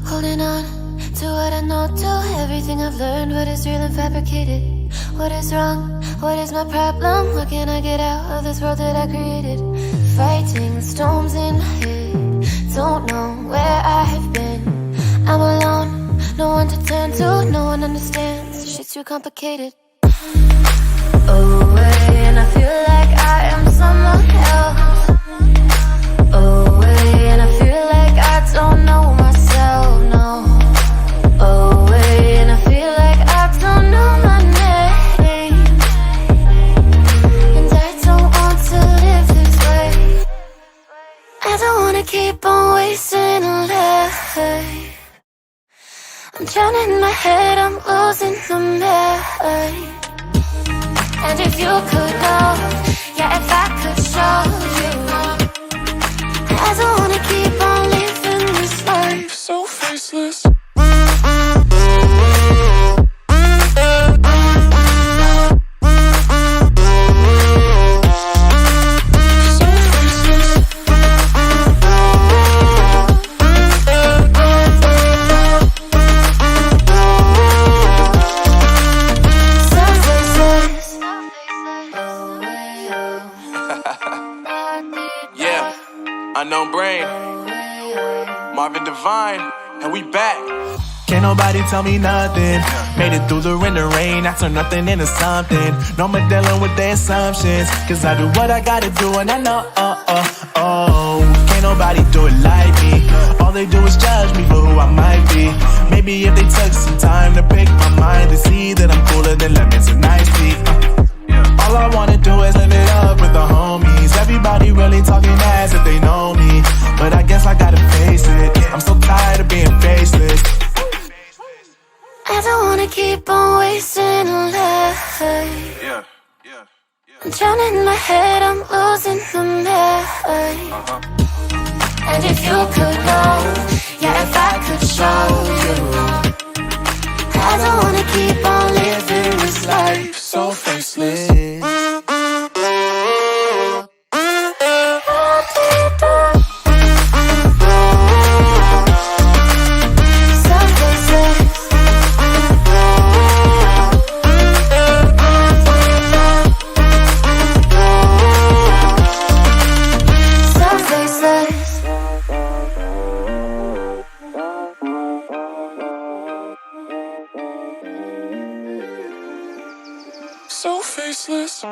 Holding on to what I know, to everything I've learned. What is real and fabricated? What is wrong? What is my problem? What can I get out of this world that I created? Fighting storms in my head, don't know where I have been. I'm alone, no one to turn to, no one understands. Shit's too complicated. Away, and I feel like I am someone else. Away, and I feel like I don't know myself, no. Away, and I feel like I don't know my name. And I don't want to live this way. I don't wanna keep on wasting a life. I'm drowning in my head, I'm losing the mind. And if you could know, yeah, if I could show you, I don't wanna keep on living this life so faceless. Unknown Brain, Marvin Divine, and we back. Can't nobody tell me nothing. Made it through the wind and rain, I turn nothing into something. No more dealing with their assumptions, cause I do what I gotta do and I know, can't nobody do it like me. All they do is judge me for who I might be. Maybe if they took some time to pick my mind, to see that I'm cooler than lemons and iced tea. All I wanna do is live it up with the homies. Everybody really talking as if they know me, but I guess I gotta face it. I'm so tired of being faceless. I don't wanna keep on wasting a life. I'm drowning in my head, I'm losing the mind. And if you could know, yeah, if I could show you, I don't wanna keep on living this life so faceless. So faceless.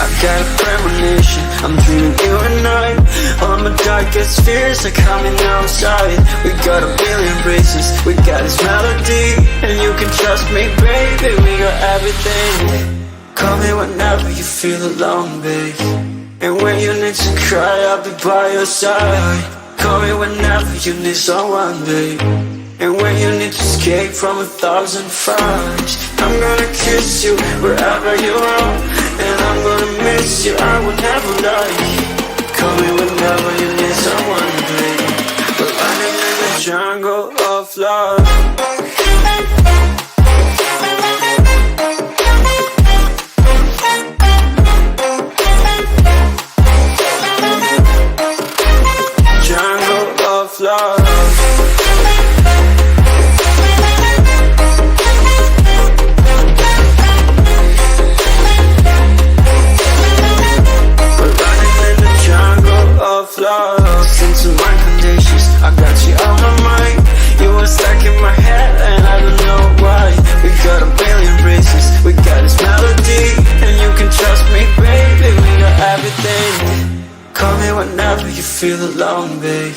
I've got a premonition, I'm dreaming you and I. All my darkest fears are coming outside. We got a billion races, we got this melody, and you can trust me, baby, we got everything. Call me whenever you feel alone, babe. And when you need to cry, I'll be by your side. Call me whenever you need someone, babe. And when you need to escape from 1,000 fires, I'm gonna kiss you wherever you are. And I'm gonna miss you, I will never lie. Call me whenever you need someone, babe. We're running in the jungle of love. Love. We're running in the jungle of love. Listen to my conditions, I got you on my mind. You were stuck in my head and I don't know why. We got a billion races, we got this melody, and you can trust me, baby, we got everything. Call me whenever you feel alone, babe.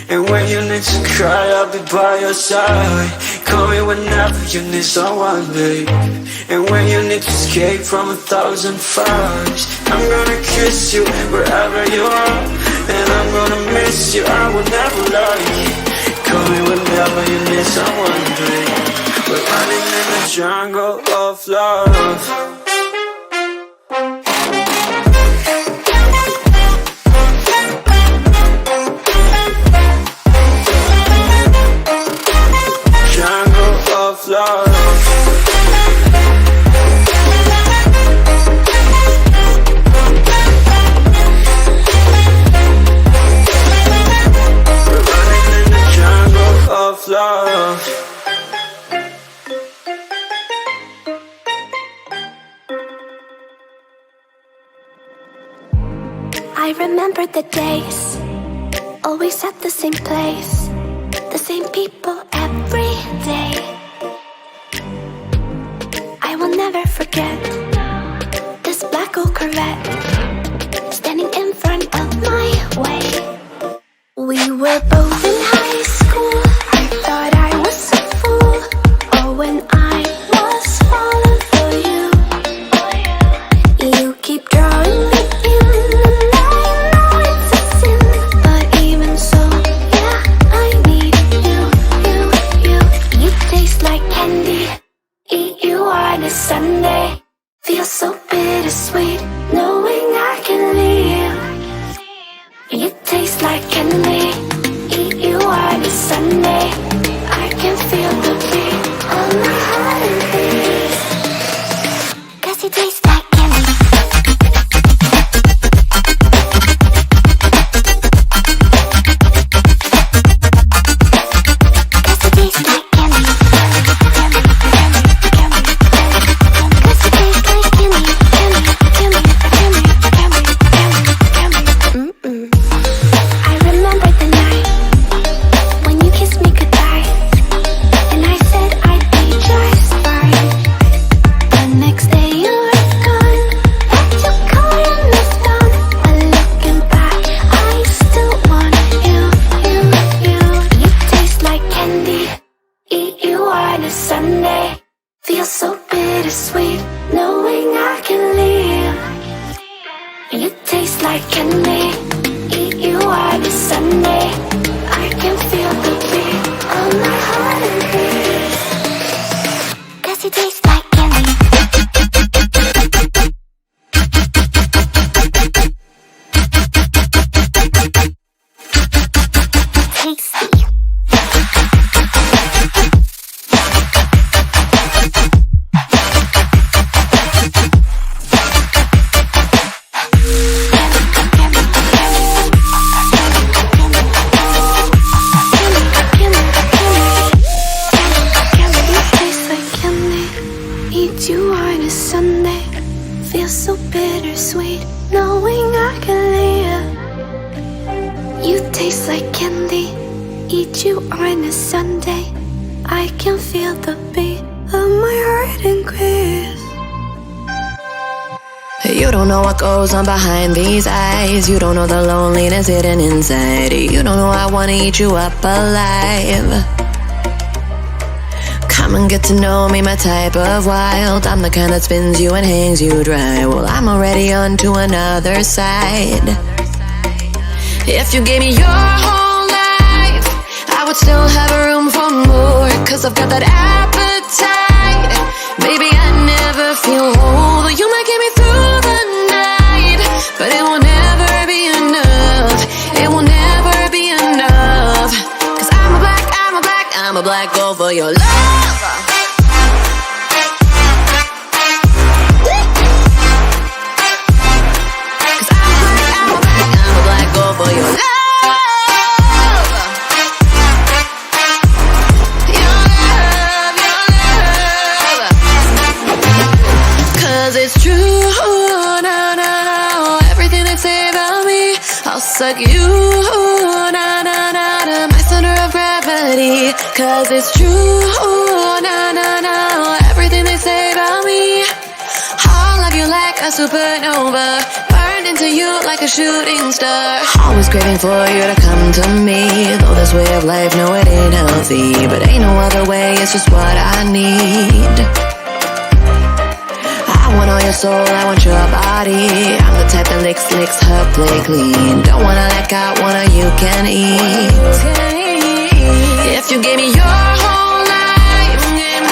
And when you need to cry, I'll be by your side. Call me whenever you need someone, babe. And when you need to escape from 1,000 fires, I'm gonna kiss you wherever you are. And I'm gonna miss you, I will never lie. Call me whenever you need someone, babe. We're running in the jungle of love. Love. I remember the days, always at the same place, the same people every day. I will never forget this black old Corvette standing in front of my way. We were both in high school. I thought I was a fool. Oh, when I was falling for you. You keep drawing me in, and I know it's a sin, but even so, yeah, I need you. You taste like candy. Eat you on a Sunday. Feel so bittersweet, knowing I can leave. You taste like candy. Eat you on a Sunday. I can feel the beat on my heart and beat. 'Cause you taste like candy. Goes on behind these eyes. You don't know the loneliness hidden inside. You don't know I wanna eat you up alive. Come and get to know me, my type of wild. I'm the kind that spins you and hangs you dry. Well, I'm already on to another side. If you gave me your whole life, I would still have room for more. 'Cause I've got that appetite. Baby, I never feel whole. You might get me through the night, but it will never be enough. It will never be enough. 'Cause I'm a black girl for your love. 'Cause I'm a black girl for your love. It's true, no, everything they say about me, I'll suck you, no, my center of gravity. 'Cause it's true, no, everything they say about me, I'll love you like a supernova, burned into you like a shooting star. Always craving for you to come to me, though this way of life, no, it ain't healthy, but ain't no other way, it's just what I need. I want all your soul, I want your body. I'm the type that licks her plate clean. Don't wanna let go, wanna you can eat. If you gave me your whole life,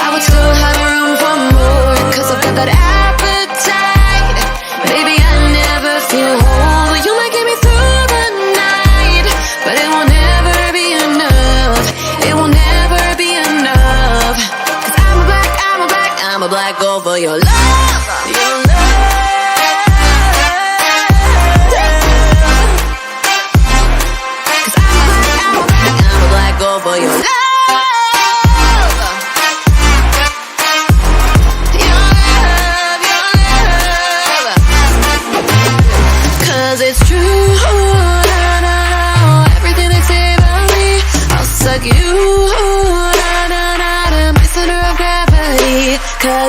I would still have room for more. 'Cause I've got that appetite. Baby, I never feel whole. You might get me through the night, but it will never be enough. It will never be enough. 'Cause I'm a black girl for your love. Your love. 'Cause I'm a black girl for your love.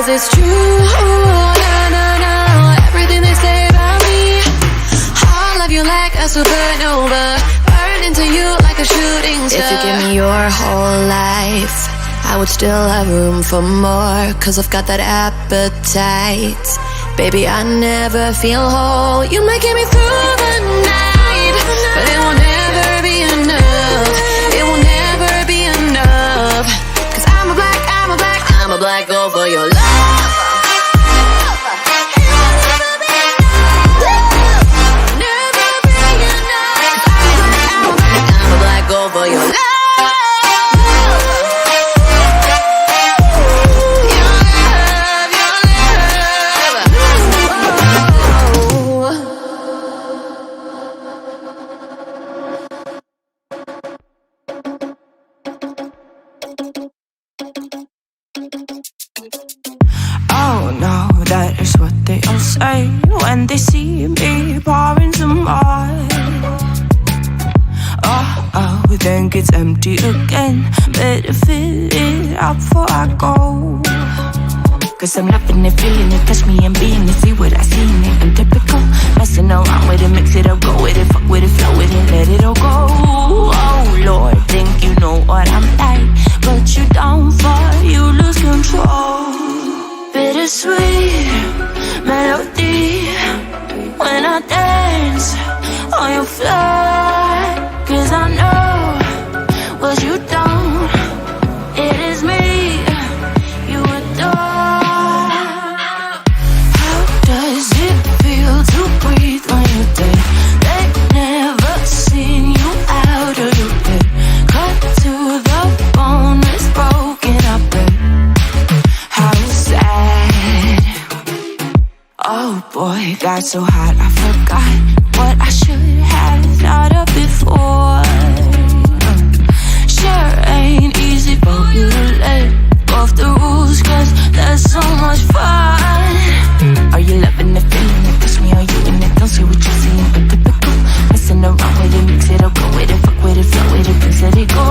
'cause it's true. No, everything they say about me. I'll love you like a supernova, burn into you like a shooting star. If you give me your whole life, I would still have room for more, 'cause I've got that appetite. Baby, I never feel whole. You might get me through the night, but it will never be enough. It will never be enough, 'cause I'm a black girl for your love. Never be enough, 'cause I'm a black girl for your love. That is what they all say when they see me pouring some more. Oh, think it's empty again. Better fill it up before I go. 'Cause I'm loving it, feeling it, touch me and being it. See what I see in it, I'm typical. Messing around with it, mix it up, go with it, fuck with it, flow with it, let it all go. Oh Lord, think you know what I'm like, but you don't fall, you lose control. Bittersweet melody when I dance on your floor. 'Cause I know what you don't, it is me you adore. How does it feel to breathe when you're dead? They never seen you out of your bed. Cut to the bone, it's broken up, babe. How sad. Oh boy, got so hot I forgot what I should have thought of before. Sure ain't easy for you to let go of the rules, 'cause there's so much fun. Are you loving the feeling it? Touch me, are you in it? Don't see what you're seeing, but typical. Messing around with it, mix it up, go with it, fuck with it, flow with it, please let it go.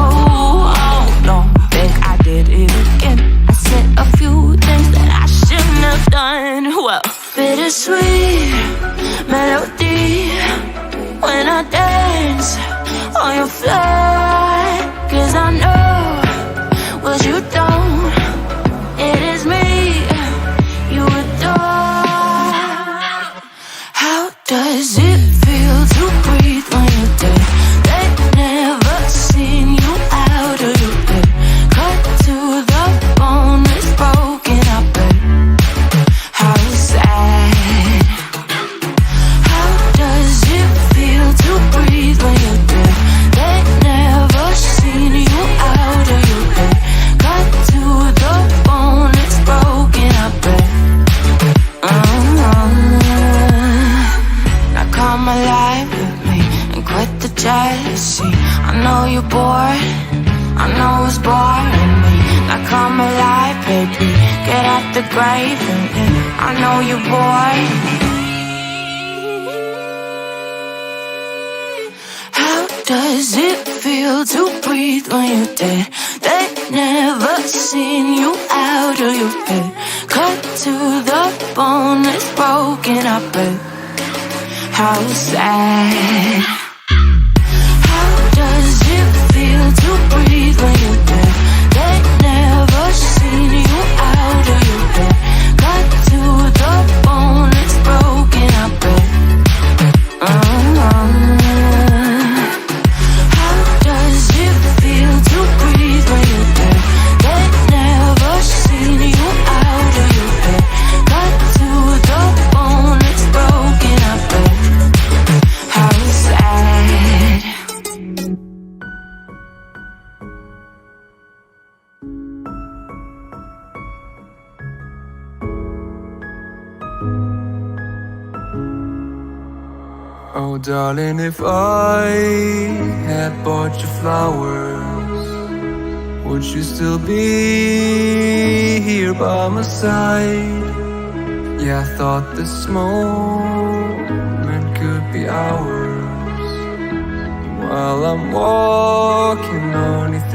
Oh no, think I did it again. I said a few things that I shouldn't have done. Well, bittersweet melody when I dance on your floor. 'Cause I know what you don't, it is me you adore. How does it feel to breathe when you're dead? They never seen you out of your bed. Cut to the bone, it's broken up, babe. How sad. How does it feel to breathe when you're dead? They never seen you out of your bed. Cut to the bone, it's broken up, babe. Now come alive with me and quit the jealousy. I know you're bored, I know it's boring me. Now come alive, baby, get out the grave with me. I know you're bored. How does it feel to breathe when you're dead? They never seen you out of your bed. Cut to the bone, it's broken up, babe. How sad. How does it feel to breathe when you're dead? They never seen you out of your bed. Cut to the bone, it's broken up, babe. How does it feel to breathe when you're dead? They never seen you out of your bed. Cut to the bone, it's broken up, babe. How sad. Oh darling, if I had bought you flowers, would you still be here by my side? Yeah, I thought this moment could be ours. While I'm walking underneath